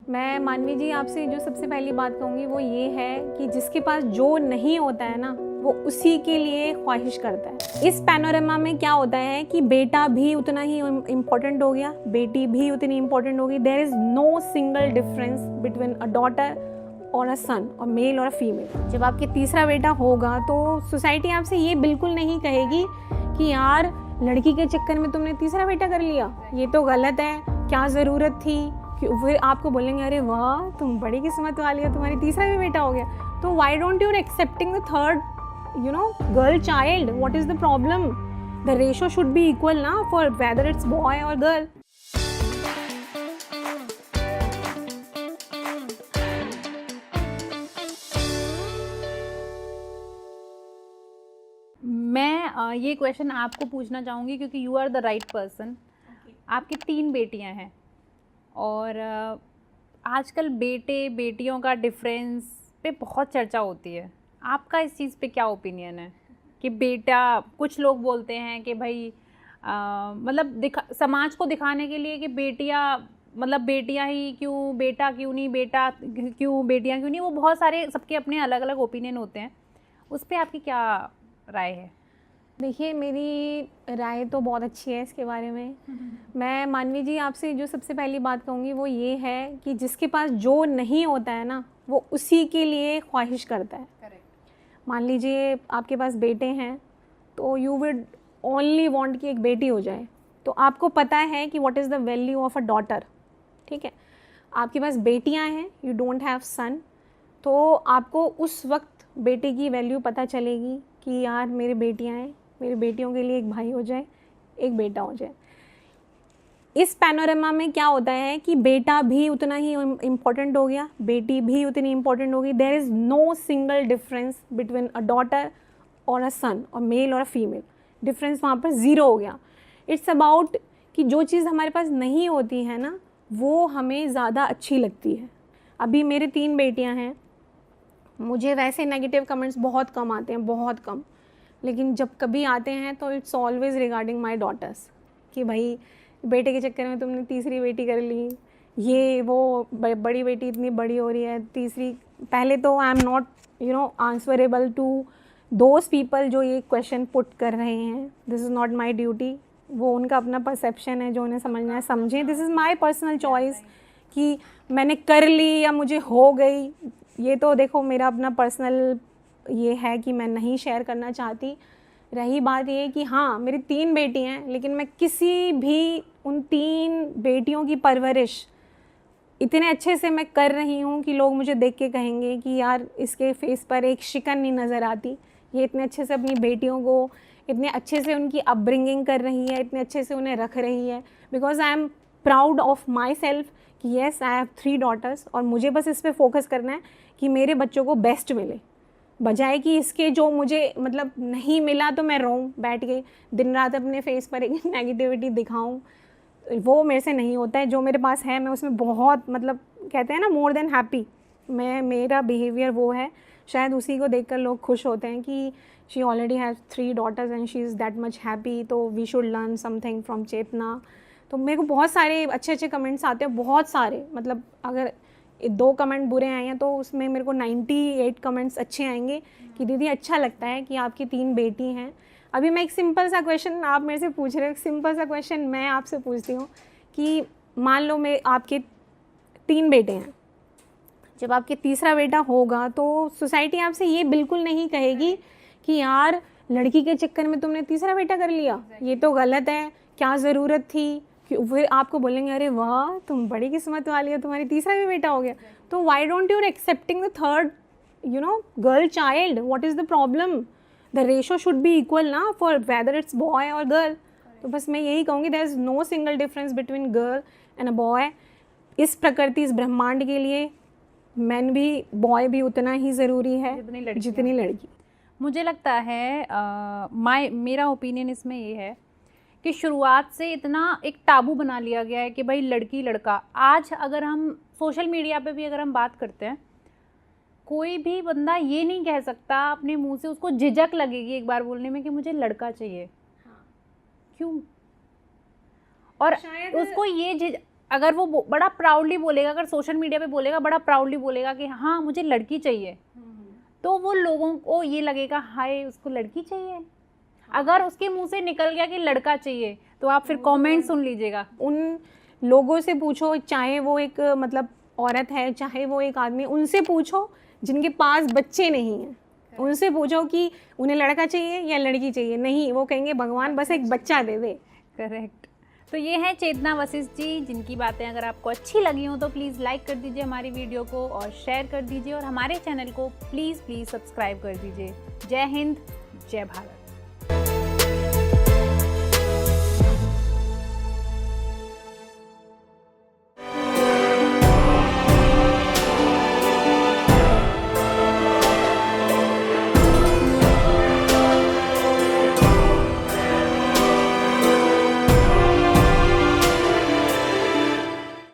मैं मानवी जी आपसे जो सबसे पहली बात कहूँगी वो ये है कि जिसके पास जो नहीं होता है ना वो उसी के लिए ख्वाहिश करता है। इस पैनोरमा में क्या होता है कि बेटा भी उतना ही इम्पोर्टेंट हो गया, बेटी भी उतनी इम्पोर्टेंट होगी। There is no single difference between a daughter और अ सन और मेल और अ फीमेल। जब आपके तीसरा बेटा होगा तो सोसाइटी आपसे ये बिल्कुल नहीं कहेगी कि यार लड़की के चक्कर में तुमने तीसरा बेटा कर लिया, ये तो गलत है, क्या ज़रूरत थी। फिर आपको बोलेंगे अरे वाह तुम बड़ी किस्मत वाली हो, तुम्हारी तीसरा भी बेटा हो गया। तो why don't you accepting the third girl child? What is the problem? The ratio should be equal ना, फॉर वेदर इट्स बॉय और गर्ल। मैं ये क्वेश्चन आपको पूछना चाहूँगी क्योंकि you are the right person. आपकी 3 बेटियां हैं और आजकल बेटे बेटियों का डिफरेंस पे बहुत चर्चा होती है। आपका इस चीज़ पे क्या ओपिनियन है कि बेटा, कुछ लोग बोलते हैं कि भाई मतलब समाज को दिखाने के लिए कि बेटियां ही क्यों, बेटा क्यों नहीं, बेटा क्यों, बेटियां क्यों नहीं, वो बहुत सारे सबके अपने अलग अलग ओपिनियन होते हैं। उस पर आपकी क्या राय है? देखिए मेरी राय तो बहुत अच्छी है इसके बारे में। मैं मानवी जी आपसे जो सबसे पहली बात कहूँगी वो ये है कि जिसके पास जो नहीं होता है ना वो उसी के लिए ख्वाहिश करता है। करेक्ट। मान लीजिए आपके पास बेटे हैं तो यू वुड ओनली वांट कि एक बेटी हो जाए। तो आपको पता है कि what is the value of a daughter, ठीक है। आपके पास बेटियां हैं, यू डोंट हैव सन, तो आपको उस वक्त बेटे की वैल्यू पता चलेगी कि यार मेरी बेटियां हैं, मेरी बेटियों के लिए एक भाई हो जाए, एक बेटा हो जाए। इस पैनोरमा में क्या होता है कि बेटा भी उतना ही इम्पोर्टेंट हो गया, बेटी भी उतनी इम्पोर्टेंट होगी। There is no single difference between a daughter और अ सन और मेल और अ फीमेल। डिफरेंस वहाँ पर ज़ीरो हो गया। इट्स अबाउट कि जो चीज़ हमारे पास नहीं होती है ना वो हमें ज़्यादा अच्छी लगती है। अभी मेरे 3 बेटियाँ हैं, मुझे वैसे नेगेटिव कमेंट्स बहुत कम आते हैं, बहुत कम, लेकिन जब कभी आते हैं तो it's always regarding my daughters कि भाई बेटे के चक्कर में तुमने तीसरी बेटी कर ली, ये वो बड़ी बेटी इतनी बड़ी हो रही है, तीसरी। पहले तो I am not answerable to those people जो ये क्वेश्चन पुट कर रहे हैं। This is not my duty. वो उनका अपना परसेप्शन है, जो उन्हें समझना है समझें। This is my personal choice कि मैंने कर ली या मुझे हो गई, ये तो देखो मेरा अपना पर्सनल ये है कि मैं नहीं शेयर करना चाहती। रही बात ये कि हाँ मेरी 3 बेटी हैं, लेकिन मैं किसी भी उन 3 बेटियों की परवरिश इतने अच्छे से मैं कर रही हूँ कि लोग मुझे देख के कहेंगे कि यार इसके फेस पर एक शिकन नहीं नज़र आती, ये इतने अच्छे से अपनी बेटियों को, इतने अच्छे से उनकी अपब्रिंगिंग कर रही है, इतने अच्छे से उन्हें रख रही है। Because I am proud of my self कि येस आई हैव 3 डॉटर्स और मुझे बस इस पर फोकस करना है कि मेरे बच्चों को बेस्ट मिले, बजाय कि इसके जो मुझे मतलब नहीं मिला तो मैं रोऊं बैठ के दिन रात अपने फेस पर एक नेगेटिविटी दिखाऊं। वो मेरे से नहीं होता है। जो मेरे पास है मैं उसमें बहुत मतलब कहते हैं ना मोर देन हैप्पी, मेरा बिहेवियर वो है। शायद उसी को देखकर लोग खुश होते हैं कि she already has 3 daughters and she is that much happy, तो we should learn something from Chetna. तो मेरे को बहुत सारे अच्छे अच्छे कमेंट्स आते हैं, बहुत सारे। मतलब अगर 2 कमेंट बुरे आए हैं तो उसमें मेरे को 98 कमेंट्स अच्छे आएंगे कि दीदी अच्छा लगता है कि आपकी 3 बेटी हैं। अभी मैं एक सिंपल सा क्वेश्चन आप मेरे से पूछ रहे हो, एक सिंपल सा क्वेश्चन मैं आपसे पूछती हूँ कि मान लो मैं आपके 3 बेटे हैं, जब आपके तीसरा बेटा होगा तो सोसाइटी आपसे ये बिल्कुल नहीं कहेगी कि यार लड़की के चक्कर में तुमने तीसरा बेटा कर लिया, ये तो गलत है, क्या ज़रूरत थी। फिर आपको बोलेंगे अरे वाह तुम बड़ी किस्मत वाली हो, तुम्हारी तीसरा भी बेटा हो गया। तो why don't you accepting the third girl child? What is the problem? The ratio should be equal ना, फॉर वेदर इट्स बॉय और गर्ल। तो बस मैं यही कहूँगी there is no single difference between girl and a boy. इस प्रकृति, इस ब्रह्मांड के लिए मैन भी, बॉय भी उतना ही ज़रूरी है जितनी लड़की। मुझे लगता है मेरा ओपिनियन इसमें ये है कि शुरुआत से इतना एक ताबू बना लिया गया है कि भाई लड़की लड़का। आज अगर हम सोशल मीडिया पे भी अगर हम बात करते हैं, कोई भी बंदा ये नहीं कह सकता अपने मुंह से, उसको झिझक लगेगी एक बार बोलने में कि मुझे लड़का चाहिए। हाँ। क्यों? और उसको ये अगर वो बड़ा प्राउडली बोलेगा, अगर सोशल मीडिया पे बोलेगा, बड़ा प्राउडली बोलेगा कि हाँ मुझे लड़की चाहिए, तो वो लोगों को ये लगेगा हाय उसको लड़की चाहिए। अगर उसके मुंह से निकल गया कि लड़का चाहिए, तो आप फिर कमेंट सुन लीजिएगा। उन लोगों से पूछो, चाहे वो एक मतलब औरत है, चाहे वो एक आदमी, उनसे पूछो जिनके पास बच्चे नहीं हैं। उनसे पूछो कि उन्हें लड़का चाहिए या लड़की चाहिए, नहीं, वो कहेंगे भगवान बस एक बच्चा दे दे। करेक्ट। तो ये है चेतना वशिष्ठ जी, जिनकी बातें अगर आपको अच्छी लगी हो तो प्लीज़ लाइक कर दीजिए हमारी वीडियो को और शेयर कर दीजिए, और हमारे चैनल को प्लीज़ सब्सक्राइब कर दीजिए। जय हिंद, जय भारत।